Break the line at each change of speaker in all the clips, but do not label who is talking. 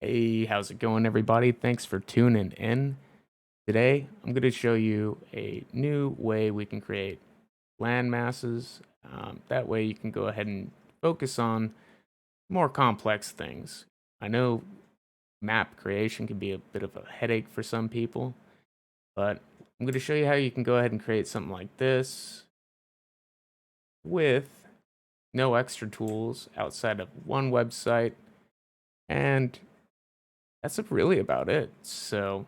Hey, how's it going, everybody? Thanks for tuning in. Today, I'm going to show you a new way we can create land masses. That way, you can go ahead and focus on more complex things. I know map creation can be a bit of a headache for some people, but I'm going to show you how you can go ahead and create something like this with no extra tools outside of one website, and that's really about it. So,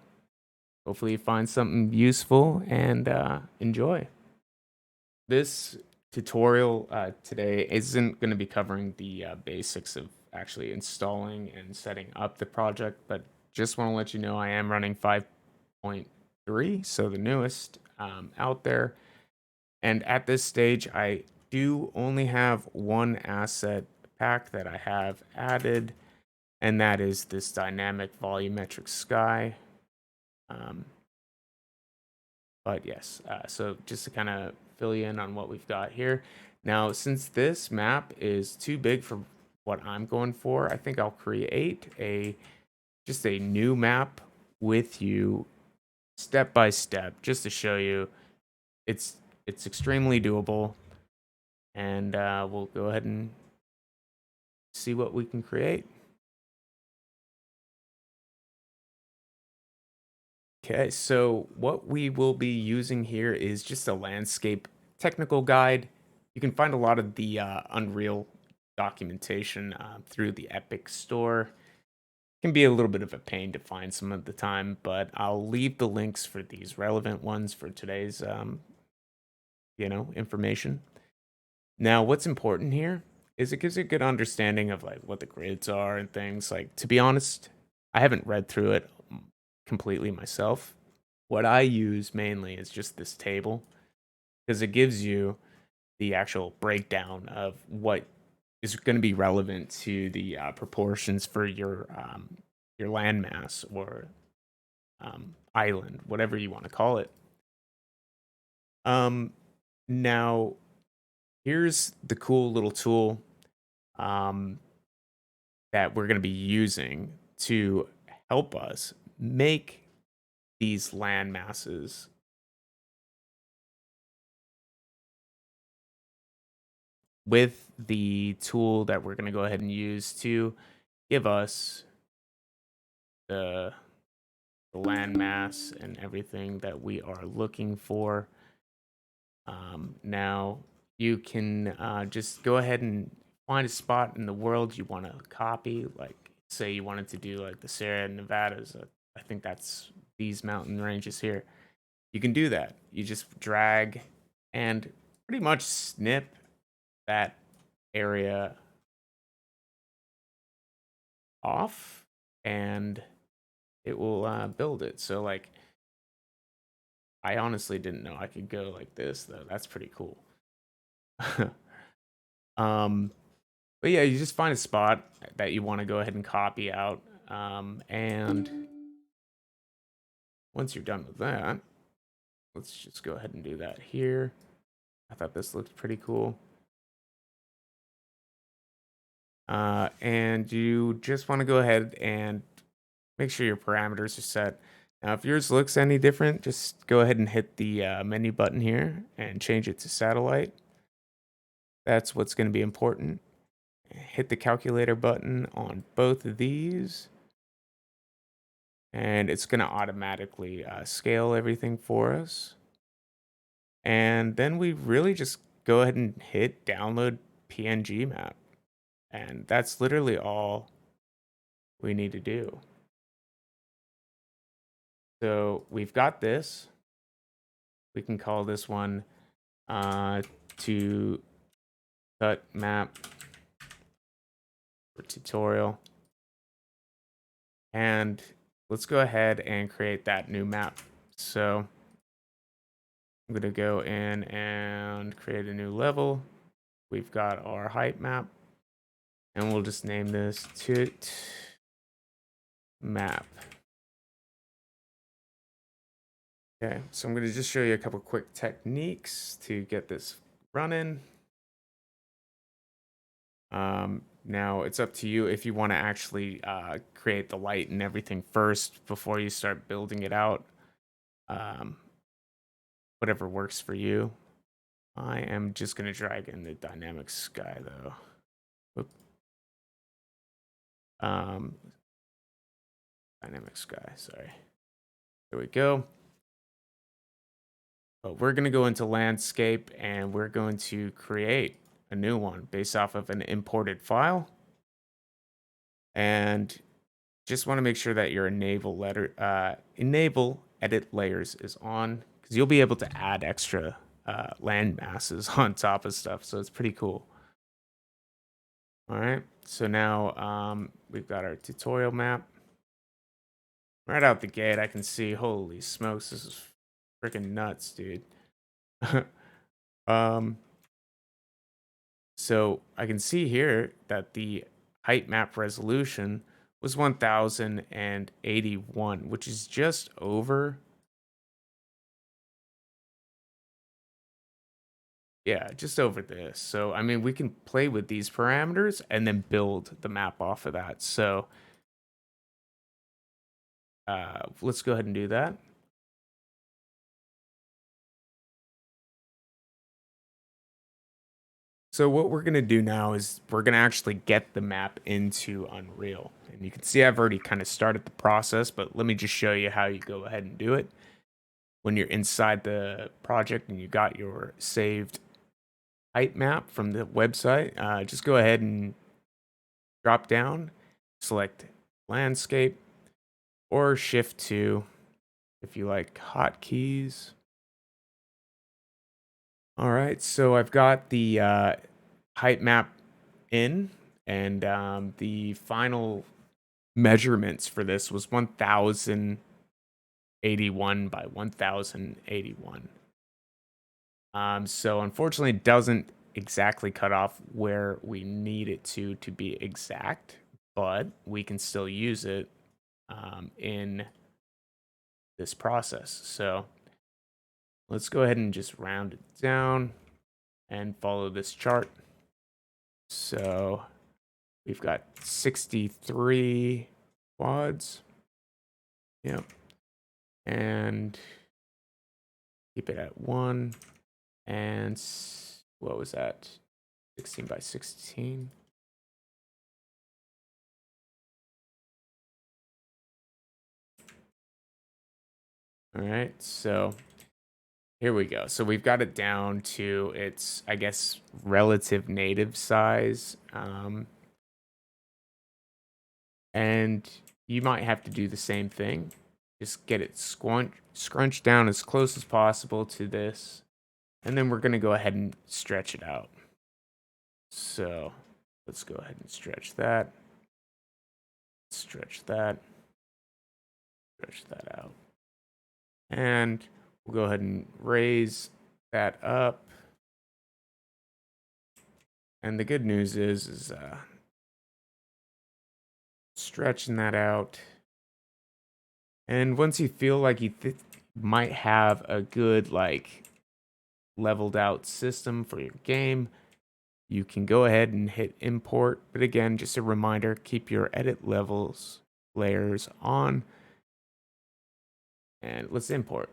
hopefully you find something useful and enjoy. This tutorial today isn't going to be covering the basics of actually installing and setting up the project, but just want to let you know I am running 5.3, so the newest out there. And at this stage, I do only have one asset pack that I have added, and that is this dynamic volumetric sky. Um, But yes, so just to kind of fill you in on what we've got here. Now, since this map is too big for what I'm going for, I think I'll create just a new map with you step by step, just to show you it's extremely doable, and we'll go ahead and see what we can create. Okay, so what we will be using here is just a landscape technical guide. You can find a lot of the Unreal documentation through the Epic store. It can be a little bit of a pain to find some of the time, but I'll leave the links for these relevant ones for today's information. Now, what's important here is it gives you a good understanding of like what the grids are and things. Like, to be honest, I haven't read through it completely myself. What I use mainly is just this table because it gives you the actual breakdown of what is going to be relevant to the proportions for your landmass or island, whatever you want to call it. Now here's the cool little tool um, that we're going to be using to help us make these land masses with the tool that we're going to go ahead and use to give us the, the land mass and everything that we are looking for. Now, you can just go ahead and find a spot in the world you want to copy. Like, say you wanted to do like the Sierra Nevadas. I think that's these mountain ranges here. You can do that. You just drag and pretty much snip that area off, and it will build it. So, like, I honestly didn't know I could go like this, though. That's pretty cool. um, but yeah, you just find a spot that you want to go ahead and copy out. And once you're done with that, let's just go ahead and do that here. I thought this looked pretty cool. And you just want to go ahead and make sure your parameters are set. Now, if yours looks any different, just go ahead and hit the menu button here and change it to satellite. That's what's going to be important. Hit the calculator button on both of these, and it's going to automatically scale everything for us. And then we really just go ahead and hit download PNG map. And that's literally all we need to do. So we've got this. We can call this one to cut map for tutorial. And let's go ahead and create that new map. So I'm going to go in and create a new level. We've got our height map, and we'll just name this tut map. Okay, so I'm going to just show you a couple quick techniques to get this running. Now it's up to you if you want to actually create the light and everything first before you start building it out. Um, Whatever works for you. I am just gonna drag in the dynamic sky though. Whoop. Um, Dynamic sky, sorry. There we go. But we're gonna go into landscape and we're going to create a new one based off of an imported file. And just want to make sure that your enable edit layers is on, because you'll be able to add extra land masses on top of stuff. So it's pretty cool. All right. So now we've got our tutorial map. Right out the gate, I can see, holy smokes, this is freaking nuts, dude. um, so I can see here that the height map resolution was 1081, which is just over. Yeah, just over this. So, I mean, we can play with these parameters and then build the map off of that. So, let's go ahead and do that. So what we're going to do now is we're going to actually get the map into Unreal. And you can see I've already kind of started the process, but let me just show you how you go ahead and do it. When you're inside the project and you got your saved height map from the website, just go ahead and drop down, select landscape, or shift 2 if you like hotkeys. All right, so I've got the height map in, and the final measurements for this was 1081 by 1081. So unfortunately, it doesn't exactly cut off where we need it to be exact, but we can still use it in this process. So let's go ahead and just round it down and follow this chart. So we've got 63 quads. Yep. And keep it at 1. And what was that? 16 by 16. All right. So here we go. So we've got it down to its, I guess, relative native size. And you might have to do the same thing. Just get it scrunched down as close as possible to this. And then we're going to go ahead and stretch it out. So let's go ahead and stretch that. Stretch that. Stretch that out. And we'll go ahead and raise that up. And the good news is stretching that out. And once you feel like you might have a good, like, leveled out system for your game, you can go ahead and hit import. But again, just a reminder, keep your edit levels layers on. And let's import.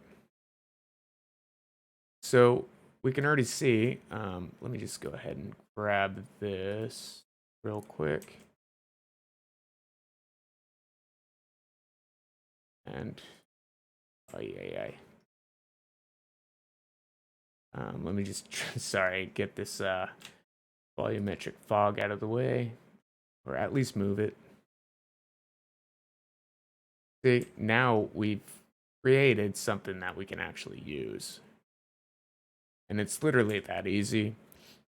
So we can already see, let me just go ahead and grab this real quick. And, oh yeah. Let me just, sorry, get this volumetric fog out of the way, or at least move it. See, now we've created something that we can actually use. And it's literally that easy.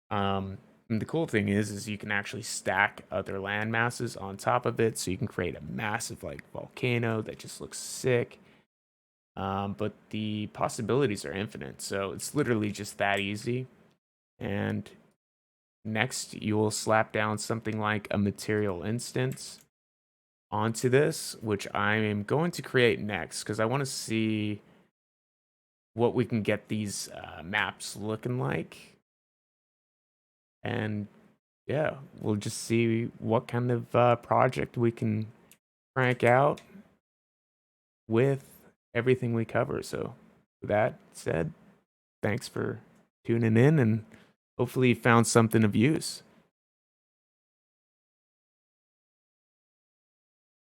And the cool thing is you can actually stack other land masses on top of it, so you can create a massive like volcano that just looks sick. But the possibilities are infinite, so it's literally just that easy. And next, you will slap down something like a material instance onto this, which I am going to create next because I want to see what we can get these maps looking like. And yeah, we'll just see what kind of project we can crank out with everything we cover. So, with that said, thanks for tuning in, and hopefully you found something of use.